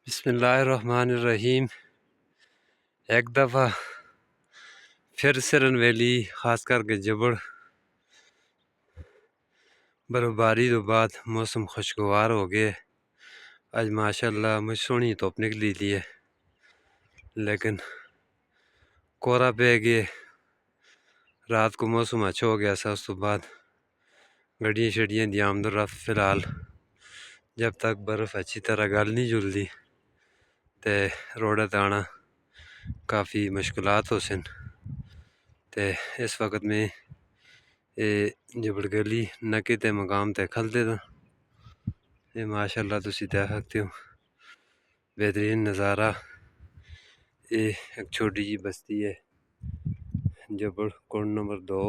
بسم اللہ الرحمن الرحیم۔ ایک دفعہ پھر سرن ویلی خاص کر کے جبڑ برفباری تو بعد موسم خوشگوار ہو گئے۔ آج ماشاءاللہ مجھ سونی دھوپ نکلی تھی ہے، لیکن کورا پہ گئے۔ رات کو موسم اچھا ہو گیا سا، اس تو بعد گڈیاں شڈیاں دی آمد و رفت فی الحال جب تک برف اچھی طرح گل نہیں جلدی تے روڈے تے آنا کافی مشکلات ہو سن۔ تے اس وقت میں جبڑ گلی نکے تے مقام تے کھلتے تھا، یہ ماشاءاللہ تسی دیکھ سکتے ہو بہترین نظارہ۔ یہ ایک چھوٹی جی بستی ہے جبڑ کنڈ نمبر 2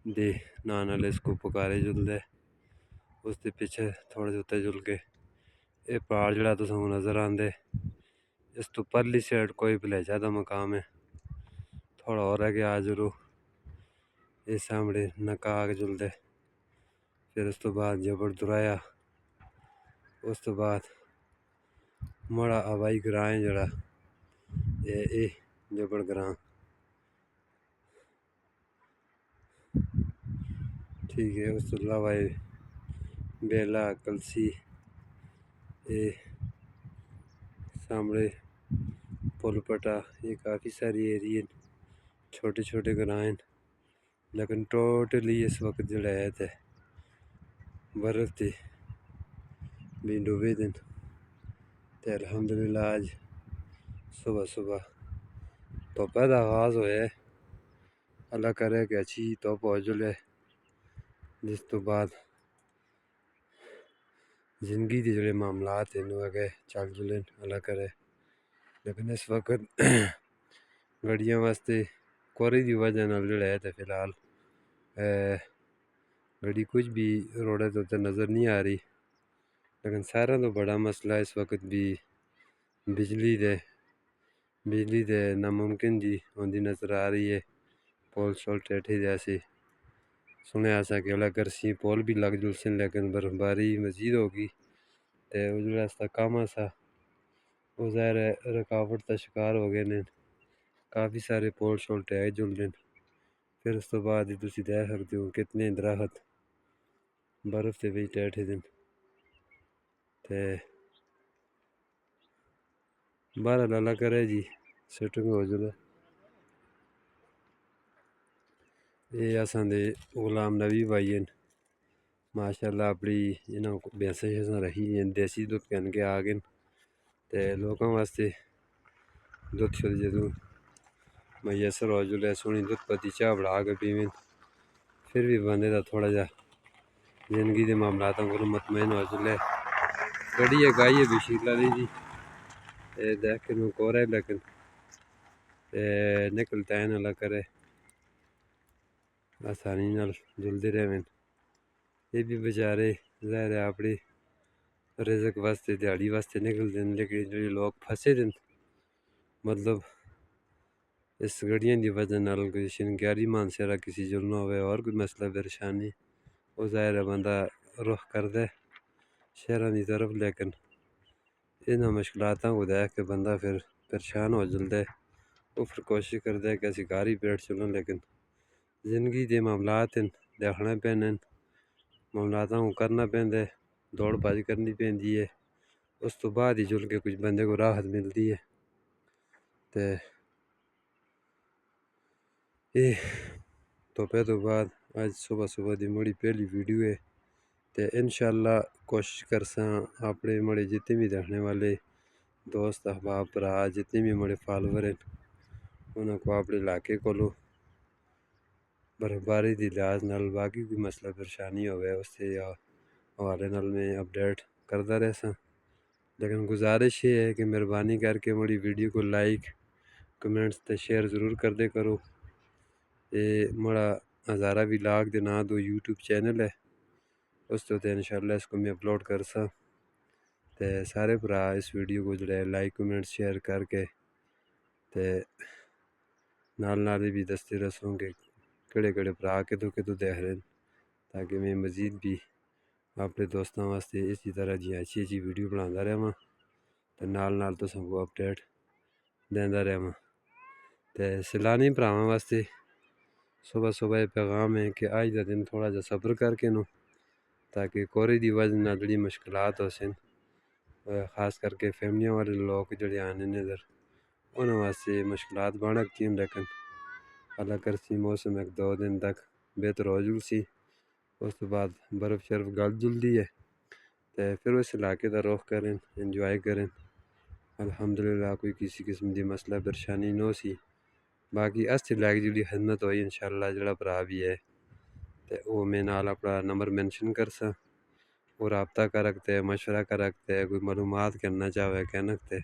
دے نان والے اس کو پکارے جلدے۔ اس دے پیچھے تھوڑے جتے جل کے یہ پہاڑ جڑا تو سامنے نظر آندے، اس تو پرلی سائڈ کوئی بلیجہ دا مقام ہے، تھوڑا اور ہے کہ آ ضرور یہ سامنے نکا آگ جلدے۔ پھر اس تو بعد جبڑ درایا، اس تو بعد مڑا آوائی گرائیں جڑا یہ جبڑ گراں ٹھیک ہے۔ اس تو علاوہ بیلا کلسی یہ سامنے پل پٹا، یہ کافی ساری ایریے چھوٹے چھوٹے گرائیں، لیکن ٹوٹلی اس وقت جڑا ہے تے برف تے بھی ڈوبے دن تے الحمدللہ آج صبح صبح دھوپا دا آغاز ہویا ہے۔ اللہ کرے کہ اچھی دھوپ ہو جلے، جس تو بعد زندگی دے جڑے معاملات ہیں انہوں آگے چل جلیں اللہ کرے۔ لیکن اس وقت گاڑیاں واسطے کوری دی وجہ نال جڑا ہے تے فی الحال گاڑی کچھ بھی روڈے تو نظر نہیں آ رہی، لیکن سارا تو بڑا مسئلہ اس وقت بھی بجلی دے ناممکن جی ہوندی نظر آ رہی ہے۔ پول شول ٹیٹھے جیسے سنیا سا کہ اللہ کرسی پول بھی لگ جلسن، لیکن برفباری مزید ہوگی تے اجڑا استا کام سا وہ ظاہر ہے رکاوٹ کا شکار ہو گئے نے، کافی سارے پول شول ٹہے جل دن۔ پھر اس تو بعد ہی تسی دیکھ سکتے ہو کتنے درخت برف تے بھی ٹیٹھے دن تے بہرحال اللہ کرے جی سیٹنگ ہو جلے۔ یہ اساں دے غلام نبی بھائی ہیں، ماشاءاللہ اپنی انہوں بیسیں شیسیں رکھی ہیں، دیسی دودھ کہن کے آگئے تے لوگوں واسطے دودھ شد جدوں میسر ہو جلے سونی دودھ پتی چاہ بڑھا کے پیویں، پھر بھی بندے دا تھوڑا جا زندگی دے معاملاتوں کو مطمئن ہو جلے۔ گڑی ایک آئی ہے بشیلا دی جی، دیکھ کے میں کور ہے لیکن نکلتا ہے نہ اللہ کرے آسانی نال جلدے رہویں۔ یہ بھی بیچارے ظاہر ہے اپنی رزق واسطے دیہڑی واسطے نکل دیں، لیکن جو لوگ پھنسے دیں مطلب اس گڑیاں دی وجہ نال کوئی شنگیاری مانسیرا کسی جلنا ہوئے اور کوئی مسئلہ پریشانی وہ ظاہر ہے بندہ رخ کر دے شہران دی طرف، لیکن انہاں مشکلاتاں کو دیکھ کے بندہ پھر پریشان ہو جلدے، وہ پھر کوشش کردے کہ اسی گھر ہی بیٹھ چلوں، لیکن زندگی دے معاملات ہیں دیکھنا پیندے، معاملاتاں کو کرنا پیندے، دوڑ بھاج کرنی پیندی ہے، اس تو بعد ہی جل کے کچھ بندے کو راحت ملتی ہے۔ تے یہ توپے تو بعد آج صبح صبح دی مڑی پہلی ویڈیو ہے تے انشاءاللہ کوشش کرساں اپنے مڑے جتنے بھی دیکھنے والے دوست احباب برا جتنے بھی مڑے فالوور ہیں انہوں کو اپنے علاقے کو لو برفباری دی لحاظ نال باقی کوئی مسئلہ پریشانی ہوئے اس سے یا حوالے نال میں اپڈیٹ کرتا رہساں، لیکن گزارش یہ ہے کہ مہربانی کر کے مڑی ویڈیو کو لائک کمنٹس تے شیئر ضرور کر دے کرو۔ یہ مڑا ہزارہ ولاگ دے نا دو یوٹیوب چینل ہے، اس تو انشاءاللہ اس کو میں اپلوڈ کرساں تے سارے برا اس ویڈیو کو جڑے لائک کمنٹ شیئر کر کے تے نال بھی دستے رسوں کہ کڑے کڑے برا کے تو دیکھ رہے ہیں، تاکہ میں مزید بھی اپنے دوستاں واسطے اسی طرح جی اچھی ویڈیو بناتا رہواں۔ تے نال نال تساں کو اپڈیٹ دیندا رہواں۔ تے سیلانی بھراواں واسطے صبح صبح یہ پیغام ہے کہ آج دا دن تھوڑا جا صبر کر کے نو، تاکہ کورے دی وجہ نال جڑی مشکلات ہو سن، خاص کر کے فیملیاں والے لوگ جڑے آنے ادھر انہاں واسطے مشکلات بن رکھتیاں، لیکن اللہ کرسی موسم ایک دو دن تک بہتر ہو جلسی، اس تو بعد برف شرف گل جلدی ہے، تے پھر اس علاقے دا رخ کریں، انجوائے کریں۔ الحمدللہ کوئی کسی قسم دی مسئلہ پریشانی نہ سی، باقی اس تے لائق جڑی خدمت ہوئی انشاءاللہ جڑا بھرا بھی ہے تے او میں نال اپنا نمبر مینشن کرساں، وہ رابطہ کر رکھتے مشورہ کر رکھتے کوئی معلومات کرنا چاہے کہہ نکتے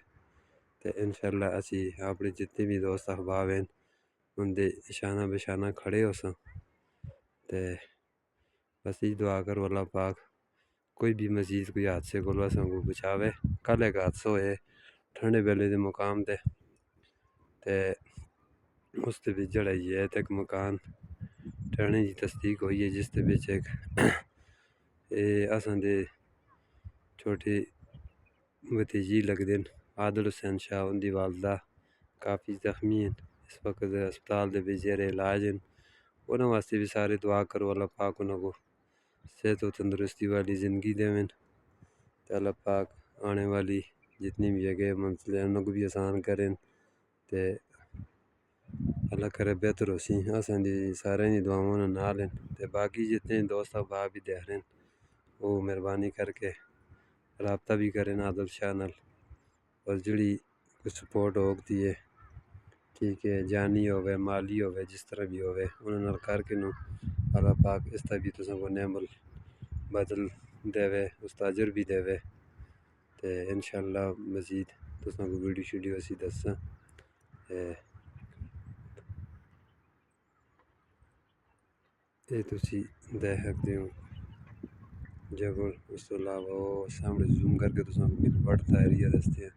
تے انشاءاللہ اسی اپنے جتنے بھی دوست احباب ہیں ان دے اشانہ بشانہ کھڑے ہو ساں، تے بس یہ دعا کرو اللہ پاک کوئی بھی مزید کوئی حادثے کو اساں کو بچاوے۔ کل ایک حادثہ ہوئے ٹھنڈے بیلے دے مقام تے اس دے وچ جڑا یہ ہے ایک مکان ٹھہرنے کی تصدیق ہوئی ہے، جس دے وچ ایک اساں دے چھوٹی بھتیجی لگدے عادل حسین شاہ، ان دی والدہ کافی زخمی ہیں، اس وقت ہسپتال دے وچ زیر علاج ہیں، انہاں واسطے بھی سارے دعا کرو اللہ پاک انہاں کو صحت و تندرستی والی زندگی دیویں تے اللہ پاک آنے والی جتنی بھی ہے منزلیں انہاں کو بھی آسان کریں تے اللہ کرے بہتر ہو سی، اساں دی سارے دی دعاواں نال ہیں تے باقی جتنے دوست احباب بھی دیکھ رہے ہیں وہ مہربانی کر کے رابطہ بھی کریں عادل شاہ نال، اور جڑی کچھ سپورٹ ہوتی ہے ٹھیک ہے، جانی ہوئے مالی ہوئے جس طرح بھی ہوئے انہاں نال کر کے نو اللہ پاک اس طرح بھی تساں کو نعم بدل دے استاجر بھی دے تے انشاءاللہ مزید تساں کو ویڈیو شیڈیو اسی دساں۔ یہ تسی دیکھ سکتے ہو جبل، اس تو علاوہ وہ سامنے زوم کر کے تساں کو مل وٹ دا ایریا دستے ہیں،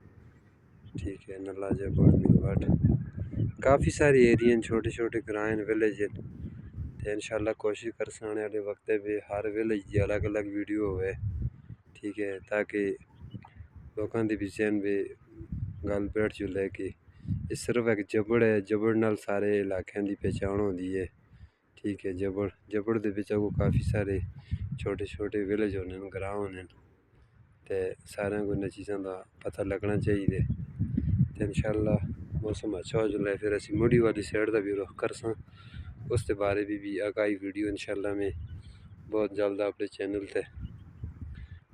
ٹھیک ہے، نلا جبل مل وٹ کافی ساری ایریا چھوٹے چھوٹے گرائیں ولیج ہیں تے انشاءاللہ کوشش کرساں آنے والے وقت بھی ہر ویلیج دی الگ الگ ویڈیو ہوئے، ٹھیک ہے، تاکہ لوکاں دے بھی ذہن بھی گل بیٹھ جلے کہ یہ صرف ایک جبڑ ہے، جبڑ نال سارے علاقیاں دی پہچان ہوندی ہے، ٹھیک ہے، جبڑ دے وچ کو کافی سارے چھوٹے چھوٹے ویلیج ہونے گراں ہونے تے سارے کو انہاں چیزاں دا پتہ لگنا چاہیے تے انشاءاللہ موسم اچھا ہو جلے پھر اسی موڑی والی سائڈ دا بھی رخ کرساں، اس دے بارے بھی آگاہی ویڈیو انشاءاللہ میں بہت جلد اپنے چینل تے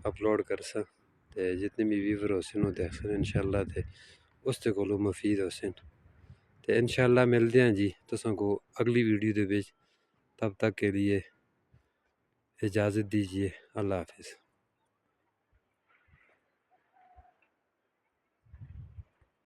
اپلوڈ کرساں تے جتنے بھی ویور ہو سن وہ دیکھ سن انشاءاللہ تے اس تے کولو مفید ہو سن تے انشاءاللہ ملتے ہیں جی تساں کو اگلی ویڈیو دے وچ، تب تک کے لیے اجازت دیجیے، اللہ حافظ۔